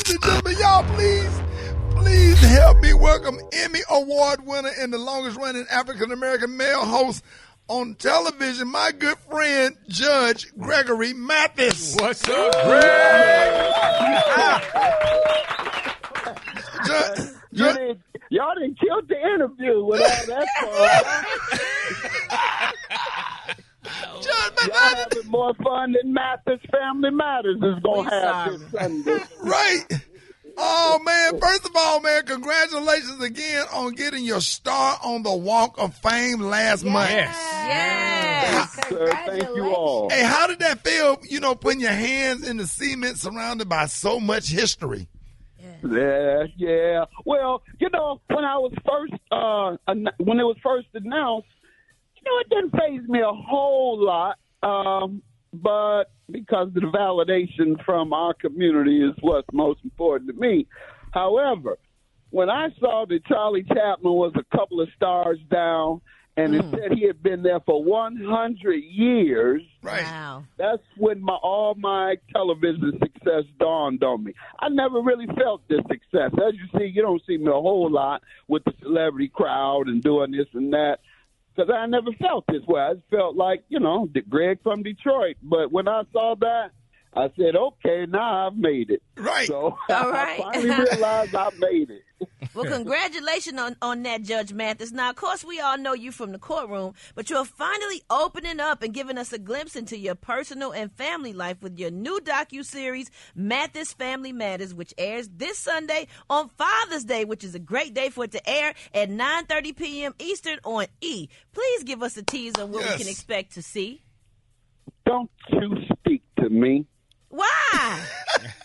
Ladies and gentlemen, y'all please help me welcome Emmy Award winner and the longest running African American male host on television, my good friend, Judge Gregory Mathis. What's up, Greg? Y'all done killed the interview with all that fun. Y'all having more fun than Mathis Family Matters is going to have this Sunday. Right. Oh, man. First of all, man, congratulations again on getting your star on the Walk of Fame last month. Yes. Sir, thank you all. Hey, how did that feel, putting your hands in the cement surrounded by so much history? Yeah. Well, when I was when it was first announced, it didn't faze me a whole lot. But because of the validation from our community is what's most important to me. However, when I saw that Charlie Chaplin was a couple of stars down and it said he had been there for 100 years, right? Wow. That's when all my television success dawned on me. I never really felt this success. As you see, you don't see me a whole lot with the celebrity crowd and doing this and that. Because I never felt this way. I felt like, the Greg from Detroit. But when I saw that, I said, okay, now I've made it. Right. So All right. I finally realized I made it. Well, congratulations on that, Judge Mathis. Now, of course, we all know you from the courtroom, but you're finally opening up and giving us a glimpse into your personal and family life with your new docu-series, Mathis Family Matters, which airs this Sunday on Father's Day, which is a great day for it to air at 9:30 p.m. Eastern on E! Please give us a tease on what we can expect to see. Don't you speak to me. Why?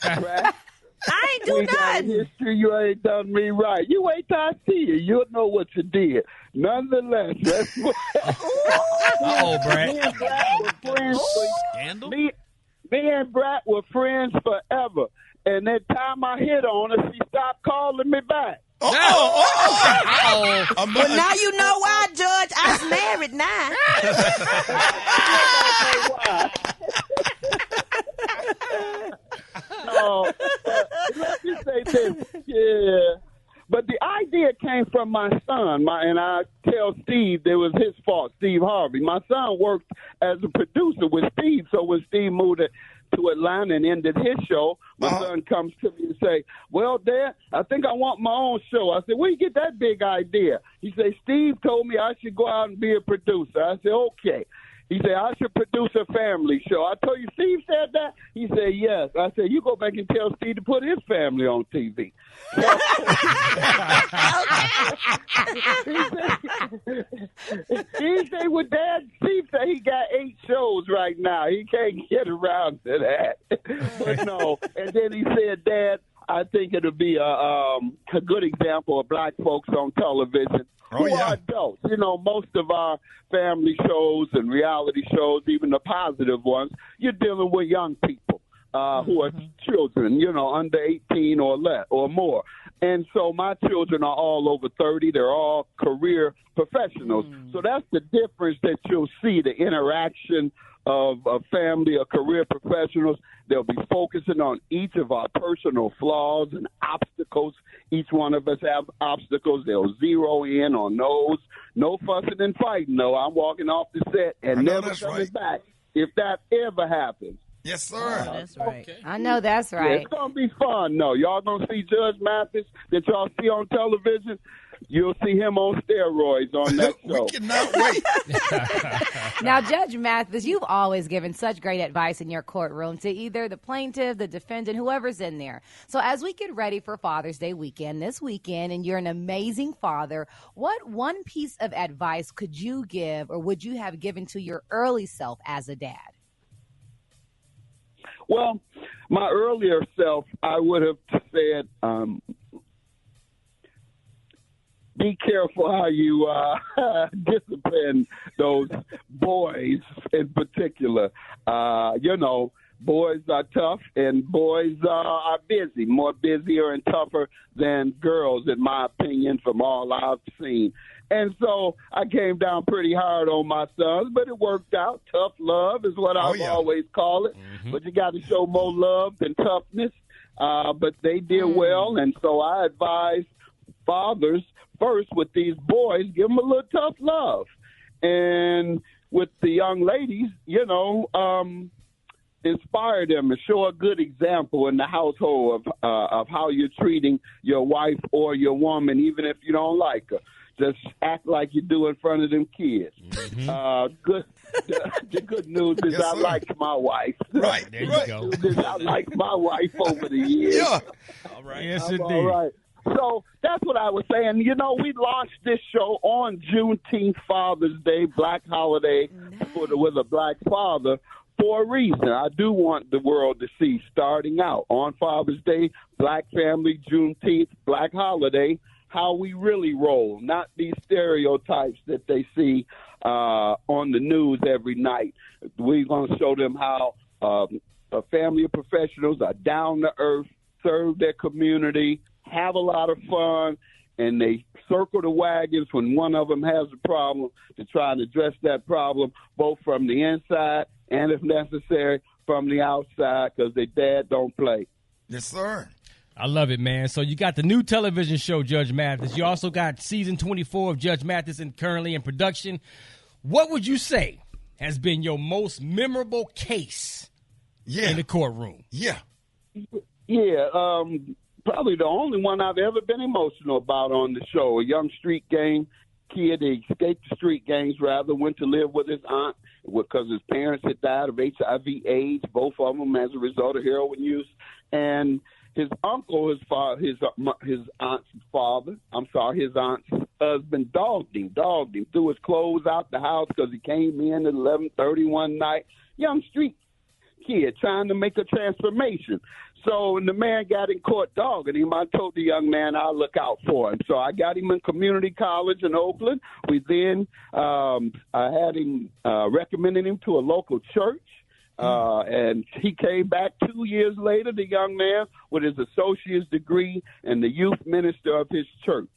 Right? I ain't do we got nothing. history. You ain't done me right. You wait till I see you. You'll know what you did. Nonetheless, that's what. Brad. Me and Brad were friends. Scandal? Me and Brad were friends forever. And that time I hit on her, she stopped calling me back. Well, now you know why, Judge. I'm married now. Let me say this. Yeah. But the idea came from my son. And I tell Steve it was his fault, Steve Harvey. My son worked as a producer with Steve. So when Steve moved to Atlanta and ended his show, my son comes to me and say, well, Dad, I think I want my own show. I said, where you get that big idea? He said, Steve told me I should go out and be a producer. I said, okay. He said, I should produce a family show. I told you Steve said that? He said, yes. I said, you go back and tell Steve to put his family on TV. He said, well, Dad, Steve said he got 8 shows right now. He can't get around to that. But no. And then he said, Dad, I think it'll be a good example of black folks on television who are adults. Most of our family shows and reality shows, even the positive ones, you're dealing with young people who are children, under 18 or less or more. And so my children are all over 30. They're all career professionals. So that's the difference that you'll see, the interaction of a family of career professionals. They'll be focusing on each of our personal flaws and obstacles. Each one of us have obstacles. They'll zero in on those. No fussing and fighting, though. I'm walking off the set and never coming back if that ever happens. Yes, sir. Oh, that's right. Okay. I know that's right. Yeah, it's going to be fun, though. Y'all going to see Judge Mathis that y'all see on television. You'll see him on steroids on that show. We cannot wait. Now, Judge Mathis, you've always given such great advice in your courtroom to either the plaintiff, the defendant, whoever's in there. So as we get ready for Father's Day weekend, this weekend, and you're an amazing father, what one piece of advice could you give or would you have given to your early self as a dad? Well, my earlier self, I would have said, be careful how you discipline those boys in particular. Boys are tough and boys are busy, more busier and tougher than girls, in my opinion, from all I've seen. And so I came down pretty hard on my sons, but it worked out. Tough love is what I've always called it. But you got to show more love than toughness. but they did well, and so I advise fathers first with these boys, give them a little tough love, and with the young ladies, inspire them and show a good example in the household of how you're treating your wife or your woman, even if you don't like her. Just act like you do in front of them kids. The good news is Yes, I sir. like my wife. Right. There you right. go. I like my wife over the years. Yeah. All right. Yes, I'm indeed. all right. So that's what I was saying. We launched this show on Juneteenth, Father's Day, Black holiday, with a black father, for a reason. I do want the world to see, starting out on Father's Day, Black family, Juneteenth, Black holiday, how we really roll, not these stereotypes that they see on the news every night. We're going to show them how a family of professionals are down to earth, serve their community, have a lot of fun, and they circle the wagons when one of them has a problem to try and address that problem, both from the inside and, if necessary, from the outside, because their dad don't play. Yes, sir. I love it, man. So you got the new television show, Judge Mathis. You also got season 24 of Judge Mathis currently in production. What would you say has been your most memorable case in the courtroom? Yeah. Yeah, probably the only one I've ever been emotional about on the show. A young street gang kid, he escaped the street gangs, rather, went to live with his aunt because his parents had died of HIV/AIDS, both of them as a result of heroin use. And his uncle, his aunt's husband, dogged him, threw his clothes out the house because he came in at 11:30 one night. Young street kid trying to make a transformation. So when the man got in court dogging him, I told the young man I'll look out for him. So I got him in community college in Oakland. We then I had him recommended him to a local church. And he came back 2 years later, the young man, with his associate's degree and the youth minister of his church.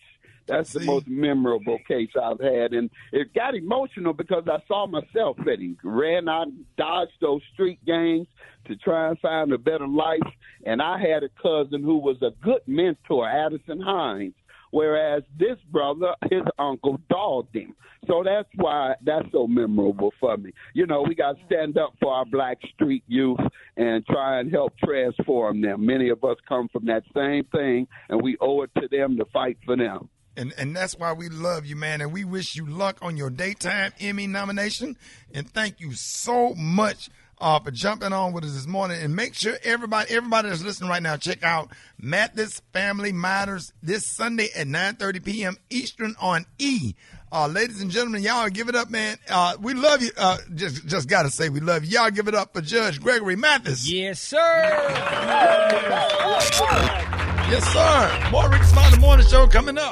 That's the most memorable case I've had. And it got emotional because I saw myself that he ran out and dodged those street gangs to try and find a better life. And I had a cousin who was a good mentor, Addison Hines, whereas this brother, his uncle, dogged him. So that's why that's so memorable for me. We got to stand up for our black street youth and try and help transform them. Many of us come from that same thing, and we owe it to them to fight for them. And that's why we love you, man, and we wish you luck on your Daytime Emmy nomination. And thank you so much for jumping on with us this morning. And make sure everybody that's listening right now, check out Mathis Family Matters this Sunday at 9:30 p.m. Eastern on E. Ladies and gentlemen, y'all give it up, man. We love you. Just got to say we love you. Y'all give it up for Judge Gregory Mathis. Yes, sir. Yes, sir. More Rickey Smiley Morning Show coming up.